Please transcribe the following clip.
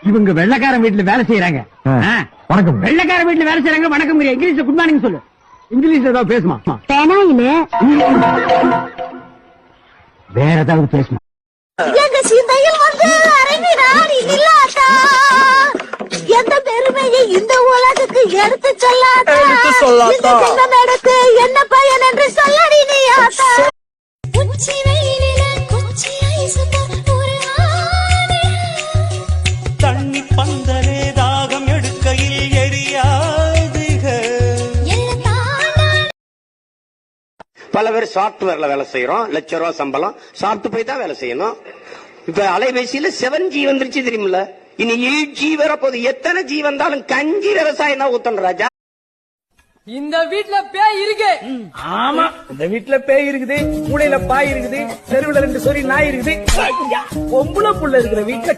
இவங்க வெள்ளக்காரன் வீட்டுல வேலை செய்யறாங்க. வணக்கம். வெள்ளக்காரன் வீட்டுல வேலை செய்யறாங்க. வணக்கம். இங்கிலீஷ்ல குட் மார்னிங் சொல்லு. இங்கிலீஷ்ல ஏதாவது பேசுமா? வேற ஏதாவது பேசுமா? எங்க சிந்தையில் வந்து அரங்கினாடி இல்லாதா எந்த பெருமையை இந்த உலகுக்கு எடுத்து சொல்லாதா இந்த சின்ன நடக்கு என்ன பயன் என்று சொல்லடி நீ ஆத்தா. உச்சி வெயிலில குச்சி ஐஸ் ஒரு தண்ணி பந்தலே தாகம் எடுக்கையில் எரியாதுக. பல பேர் சாப்ட்வேர்ல வேலை செய்யறோம், ₹1,00,000 சம்பளம், சாப்பிட்டு போய் தான் வேலை செய்யணும். இப்ப அலைபேசியில 7G வந்துருச்சு தெரியுமில்ல, இனி 8G வர போது. எத்தனை G வந்தாலும் கஞ்சி விவசாயம் தான் ஊத்தணும் ராஜா. இந்த வீட்ல பேய் இருக்கு. ஆமா, இந்த வீட்டுல பேய் இருக்குது, மூளையில பாய் இருக்குது, தெருவுல 2 சொறி நாய் இருக்குது, பொம்பளை புள்ள இருக்கிற வீட்டுல